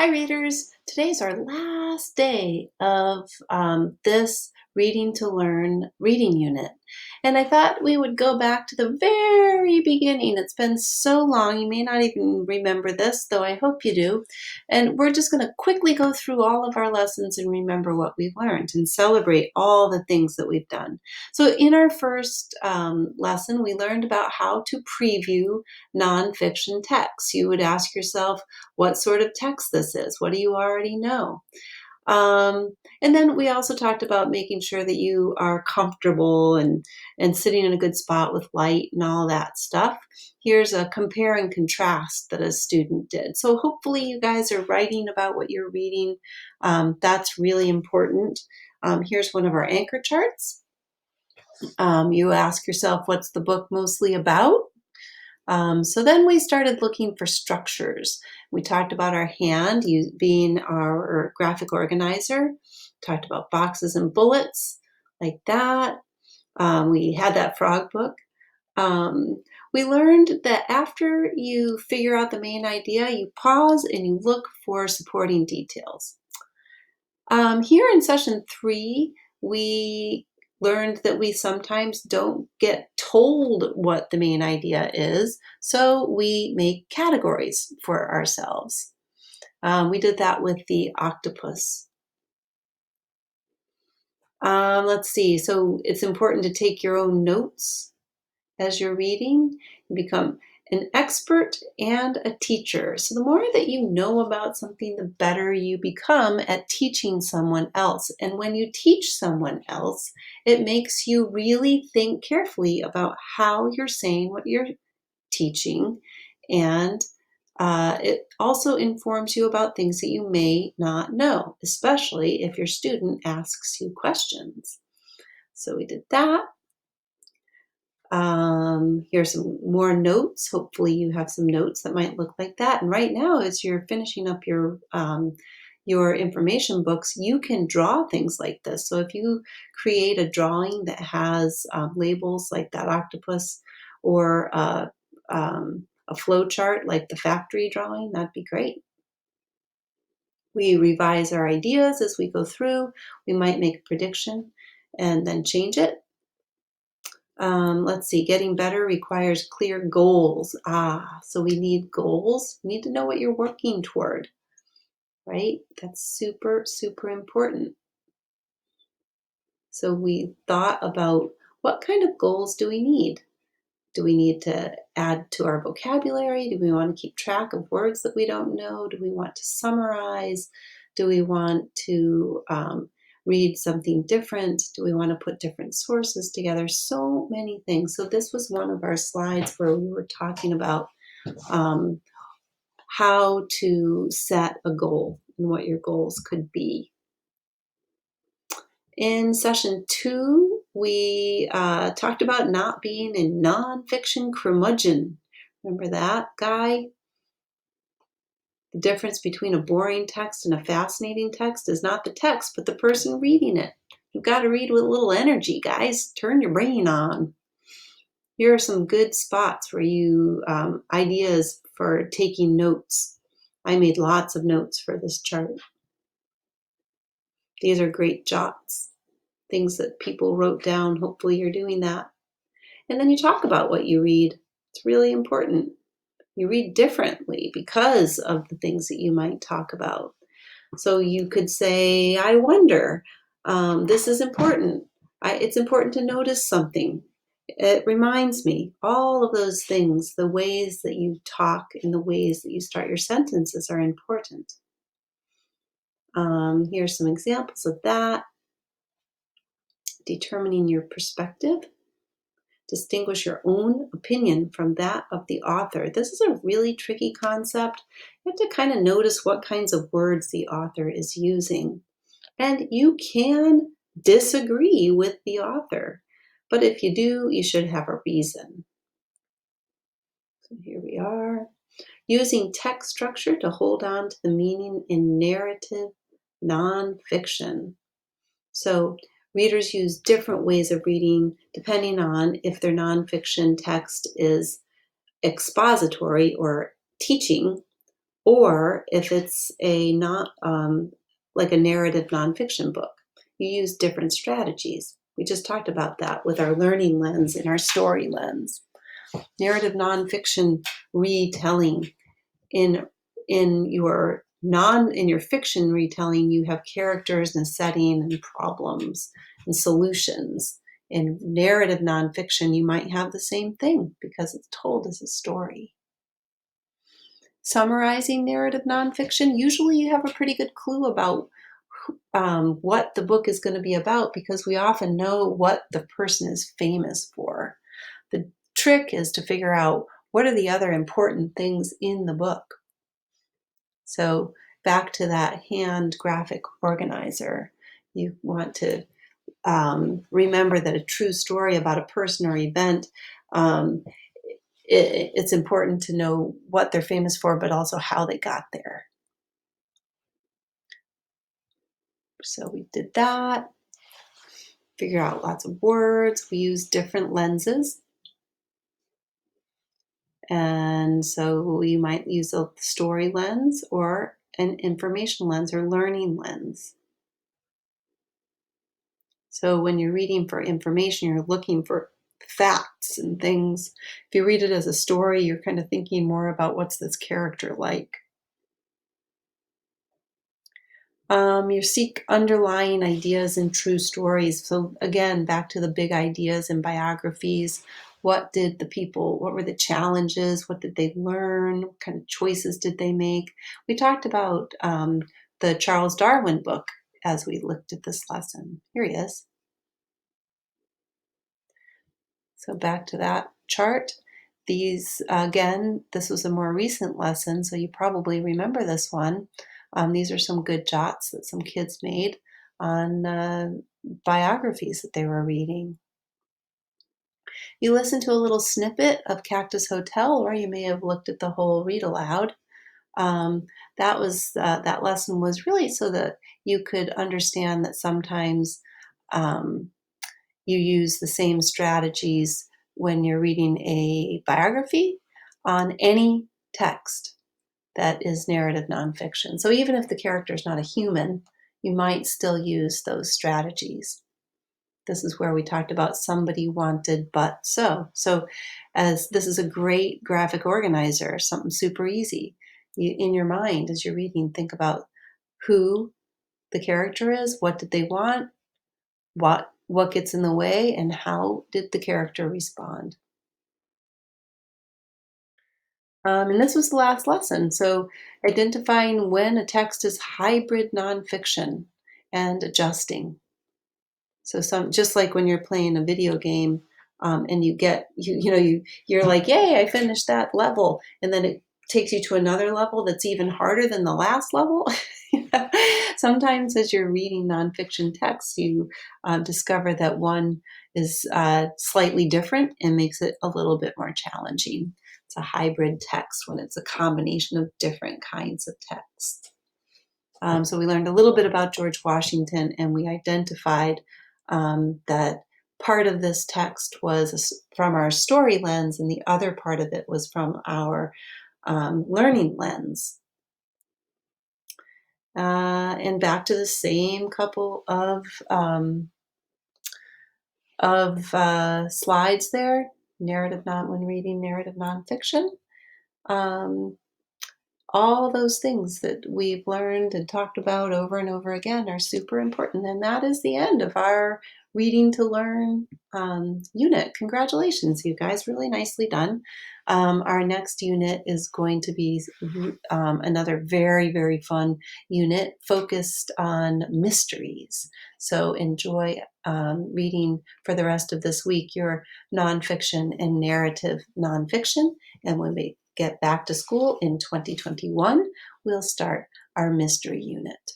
Hi, readers. Today's our last day of this Reading to Learn reading unit. And I thought we would go back to the very beginning. It's been so long, you may not even remember this, though I hope you do. And we're just going to quickly go through all of our lessons and remember what we've learned and celebrate all the things that we've done. So, in our first lesson, we learned about how to preview nonfiction texts. You would ask yourself, what sort of text this is. What do you already know? And then we also talked about making sure that you are comfortable and sitting in a good spot with light and all that stuff. Here's a compare and contrast that a student did. So hopefully you guys are writing about what you're reading. That's really important. Here's one of our anchor charts. You ask yourself, what's the book mostly about? So then we started looking for structures. We talked about our hand being our graphic organizer, talked about boxes and bullets like that. We had that frog book. We learned that after you figure out the main idea, you pause and you look for supporting details. Here in session 3, we learned that we sometimes don't get told what the main idea is, so we make categories for ourselves. We did that with the octopus. Let's see, so it's important to take your own notes as you're reading. You become an expert and a teacher. So the more that you know about something, the better you become at teaching someone else. And when you teach someone else, it makes you really think carefully about how you're saying what you're teaching. And it also informs you about things that you may not know, especially if your student asks you questions. So we did that. Here's some more notes. Hopefully you have some notes that might look like that. And right now, as you're finishing up your information books, you can draw things like this. So if you create a drawing that has labels like that octopus or a flow chart like the factory drawing, that'd be great. We revise our ideas as we go through. We might make a prediction and then change it. Let's see, getting better requires clear goals. So we need goals. We need to know what you're working toward, right? That's super, super important. So we thought about what kind of goals do we need? Do we need to add to our vocabulary? Do we want to keep track of words that we don't know? Do we want to summarize? Do we want to read something different? Do we want to put different sources together? So many things. So this was one of our slides where we were talking about how to set a goal and what your goals could be. In session 2, we talked about not being a nonfiction curmudgeon. Remember that guy? The difference between a boring text and a fascinating text is not the text, but the person reading it. You've got to read with a little energy, guys. Turn your brain on. Here are some good spots where you, ideas for taking notes. I made lots of notes for this chart. These are great jots, things that people wrote down. Hopefully you're doing that. And then you talk about what you read. It's really important. You read differently because of the things that you might talk about. So you could say, I wonder, this is important. It's important to notice something. It reminds me. All of those things, the ways that you talk and the ways that you start your sentences are important. Here's some examples of that. Determining your perspective. Distinguish your own opinion from that of the author. This is a really tricky concept. You have to kind of notice what kinds of words the author is using. And you can disagree with the author, but if you do, you should have a reason. So here we are. Using text structure to hold on to the meaning in narrative nonfiction. So readers use different ways of reading depending on if their nonfiction text is expository or teaching, Or if it's a not like a narrative nonfiction book, you use different strategies. We just talked about that with our learning lens and our story lens. Narrative nonfiction retelling in your fiction retelling, you have characters and setting and problems and solutions. In narrative nonfiction, you might have the same thing because it's told as a story. Summarizing narrative nonfiction, usually you have a pretty good clue about what the book is going to be about because we often know what the person is famous for. The trick is to figure out what are the other important things in the book. So back to that hand graphic organizer, you want to remember that a true story about a person or event, it's important to know what they're famous for, but also how they got there. So we did that. Figure out lots of words. We use different lenses. And so we might use a story lens or an information lens or learning lens. So when you're reading for information, you're looking for facts and things. If you read it as a story, you're kind of thinking more about what's this character like. You seek underlying ideas in true stories. So again, back to the big ideas in biographies. What were the challenges? What did they learn? What kind of choices did they make? We talked about the Charles Darwin book as we looked at this lesson. Here he is. So back to that chart. These, again, this was a more recent lesson, so you probably remember this one. These are some good jots that some kids made on biographies that they were reading. You listened to a little snippet of Cactus Hotel, or you may have looked at the whole read aloud. That lesson was really so that you could understand that sometimes you use the same strategies when you're reading a biography on any text that is narrative nonfiction. So even if the character is not a human, you might still use those strategies. This is where we talked about somebody wanted but so. So as this is a great graphic organizer, something super easy. In your mind, as you're reading, think about who the character is, what did they want, what gets in the way, and how did the character respond. And this was the last lesson. So identifying when a text is hybrid nonfiction and adjusting. So just like when you're playing a video game, and you're like, yay, I finished that level, and then it takes you to another level that's even harder than the last level. Sometimes as you're reading nonfiction texts, you discover that one is slightly different and makes it a little bit more challenging. It's a hybrid text when it's a combination of different kinds of text. So we learned a little bit about George Washington, and we identified that part of this text was from our story lens, and the other part of it was from our learning lens. And back to the same couple of slides there. When reading narrative nonfiction. All those things that we've learned and talked about over and over again are super important. And that is the end of our Reading to Learn unit. Congratulations, you guys. Really nicely done. Our next unit is going to be another very, very fun unit focused on mysteries. So enjoy reading for the rest of this week your nonfiction and narrative nonfiction. And when we get back to school in 2021, we'll start our mystery unit.